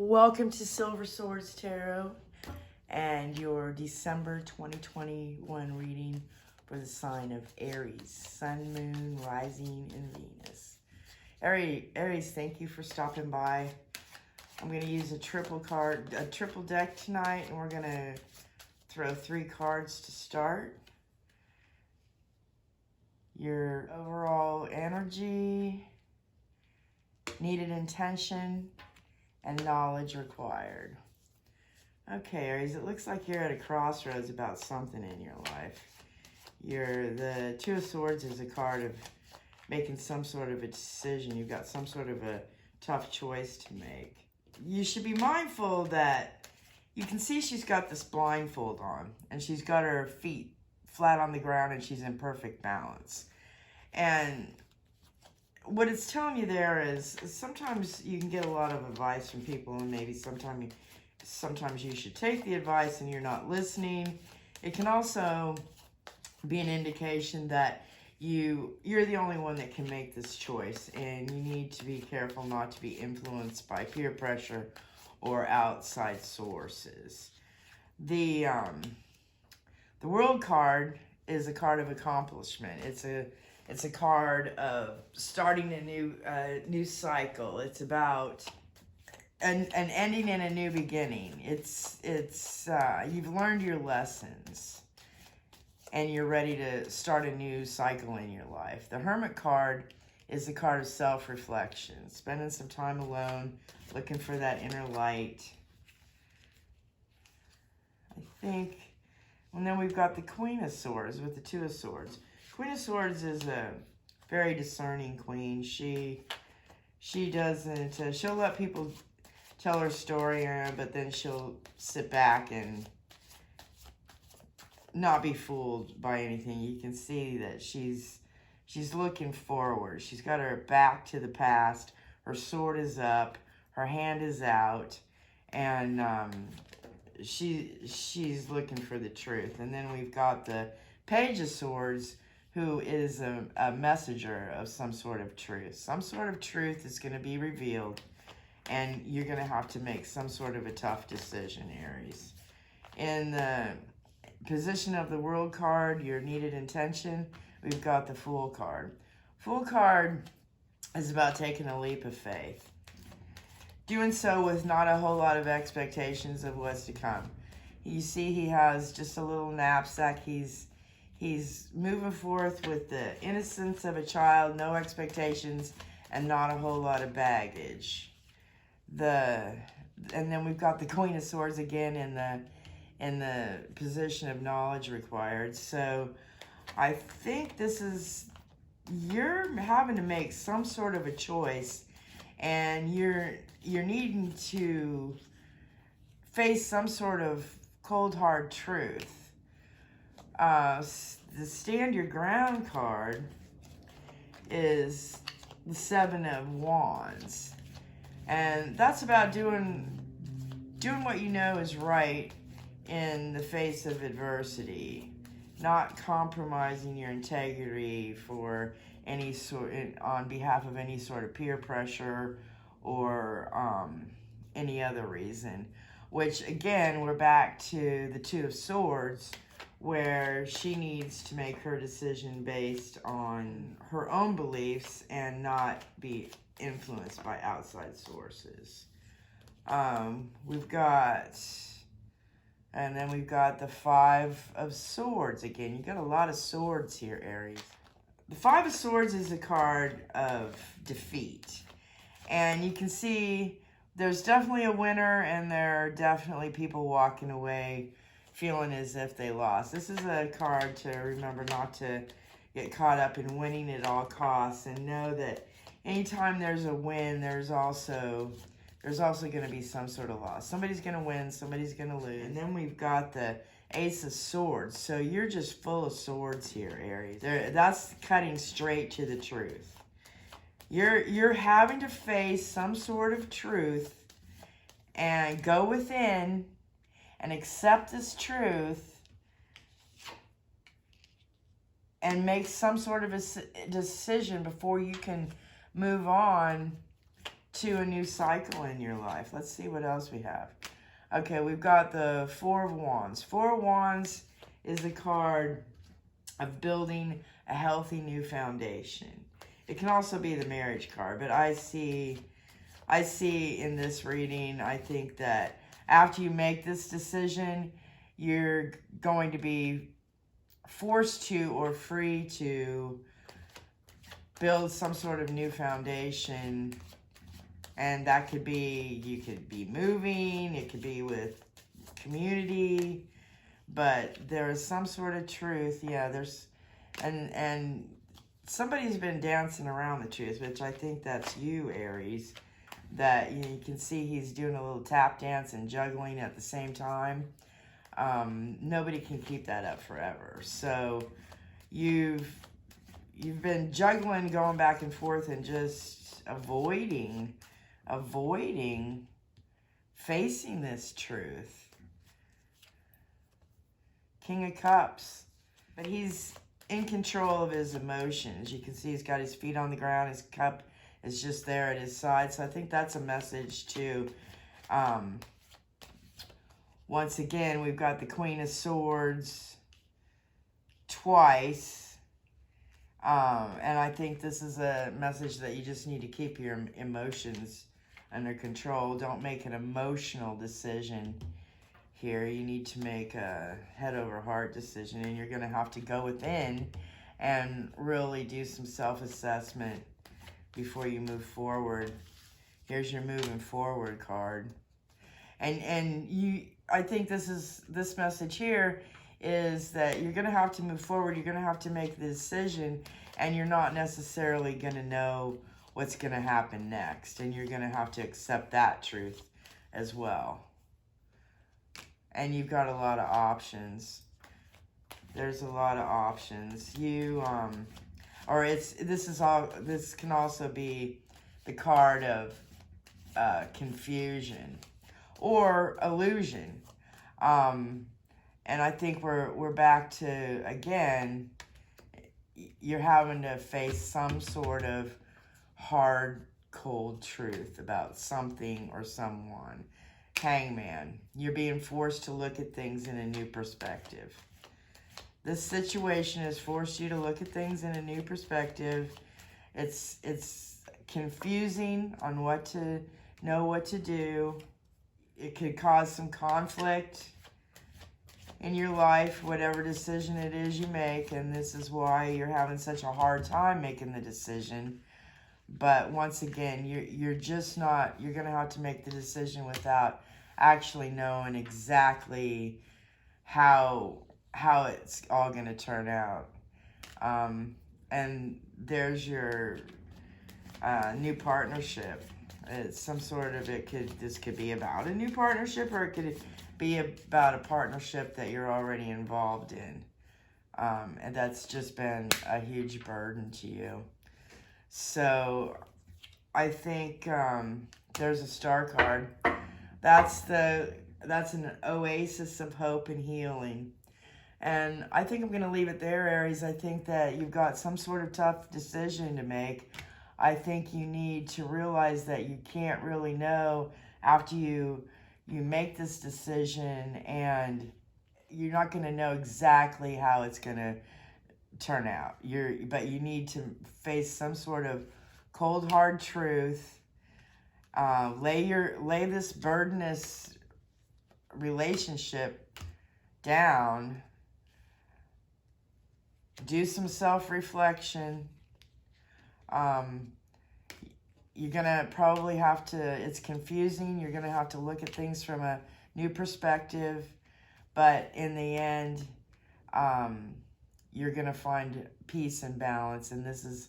Welcome to Silver Swords Tarot and your December 2021 reading for the sign of Aries, Sun, Moon, Rising, and Venus. Aries, thank you for stopping by. I'm going to use a triple deck tonight, and we're going to throw 3 cards to start. Your overall energy, needed intention, and knowledge required. Okay, Aries, it looks like you're at a crossroads about something in your life. The Two of Swords is a card of making some sort of a decision. You've got some sort of a tough choice to make. You should be mindful that you can see she's got this blindfold on, and she's got her feet flat on the ground, and she's in perfect balance. And what it's telling you there is sometimes you can get a lot of advice from people, and maybe sometimes you should take the advice and you're not listening. It can also be an indication that you're the only one that can make this choice, and you need to be careful not to be influenced by peer pressure or outside sources. The World card is a card of accomplishment. It's a card of starting a new cycle. It's about an ending and a new beginning. It's you've learned your lessons, and you're ready to start a new cycle in your life. The Hermit card is a card of self-reflection, spending some time alone, looking for that inner light. I think, and then we've got the Queen of Swords with the Two of Swords. Queen of Swords is a very discerning queen. She doesn't, she'll let people tell her story, but then she'll sit back and not be fooled by anything. You can see that she's looking forward. She's got her back to the past. Her sword is up. Her hand is out. And she's looking for the truth. And then we've got the Page of Swords, who is a messenger of some sort of truth. Some sort of truth is going to be revealed, and you're going to have to make some sort of a tough decision, Aries. In the position of the World card, your needed intention, we've got the Fool card. Fool card is about taking a leap of faith. Doing so with not a whole lot of expectations of what's to come. You see he has just a little knapsack. He's moving forth with the innocence of a child, no expectations, and not a whole lot of baggage. And then we've got the Queen of Swords again in the position of knowledge required. So I think you're having to make some sort of a choice, and you're needing to face some sort of cold hard truth. The Stand Your Ground card is the Seven of Wands, and that's about doing what you know is right in the face of adversity, not compromising your integrity for on behalf of any sort of peer pressure or any other reason. Which again, we're back to the Two of Swords, where she needs to make her decision based on her own beliefs and not be influenced by outside sources. We've got the Five of Swords again. You got a lot of swords here, Aries. The Five of Swords is a card of defeat, and you can see there's definitely a winner, and there are definitely people walking away feeling as if they lost. This is a card to remember not to get caught up in winning at all costs, and know that anytime there's a win, there's also going to be some sort of loss. Somebody's going to win, somebody's going to lose. And then we've got the Ace of Swords. So you're just full of swords here, Aries. That's cutting straight to the truth. You're having to face some sort of truth and go within and accept this truth and make some sort of a decision before you can move on to a new cycle in your life. Let's see what else we have. Okay, we've got the Four of Wands. Four of Wands is the card of building a healthy new foundation. It can also be the marriage card, but I see in this reading, I think that after you make this decision, you're going to be forced to or free to build some sort of new foundation. And that could be, you could be moving, it could be with community, but there is some sort of truth. Yeah, there's, and somebody's been dancing around the truth, which I think that's you, Aries, that you can see he's doing a little tap dance and juggling at the same time. Nobody can keep that up forever. So you've been juggling, going back and forth, and just avoiding facing this truth. King of Cups. But he's in control of his emotions. You can see he's got his feet on the ground. His cup is just there at his side. So I think that's a message too. Once again, we've got the Queen of Swords twice. And I think this is a message that you just need to keep your emotions under control. Don't make an emotional decision here. You need to make a head over heart decision, and you're going to have to go within and really do some self-assessment before you move forward. Here's your moving forward card. And I think this message here is that you're going to have to move forward. You're going to have to make the decision, and you're not necessarily going to know what's going to happen next. And you're going to have to accept that truth as well. And you've got a lot of options. There's a lot of options. This can also be the card of confusion or illusion. And I think we're back to, again, you're having to face some sort of hard, cold truth about something or someone. Hangman. You're being forced to look at things in a new perspective. This situation has forced you to look at things in a new perspective. It's confusing on what to do. It could cause some conflict in your life, whatever decision it is you make, and this is why you're having such a hard time making the decision. But once again, you're going to have to make the decision without actually knowing exactly how it's all going to turn out. And there's your new partnership. It's some sort of, this could be about a new partnership, or it could be about a partnership that you're already involved in. And that's just been a huge burden to you. So I think there's a star card. That's an oasis of hope and healing. And I think I'm going to leave it there, Aries. I think that you've got some sort of tough decision to make. I think you need to realize that you can't really know after you make this decision, and you're not going to know exactly how it's going to turn out. But you need to face some sort of cold, hard truth. Lay this burdenous relationship down. Do some self-reflection. You're going to probably have to, it's confusing. You're going to have to look at things from a new perspective. But in the end, you're going to find peace and balance. And this is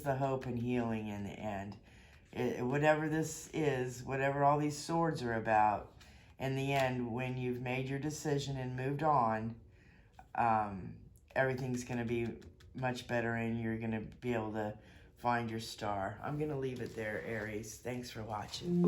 the hope and healing in the end. Whatever this is, whatever all these swords are about, in the end, when you've made your decision and moved on, everything's going to be much better, and you're going to be able to find your star. I'm going to leave it there, Aries. Thanks for watching.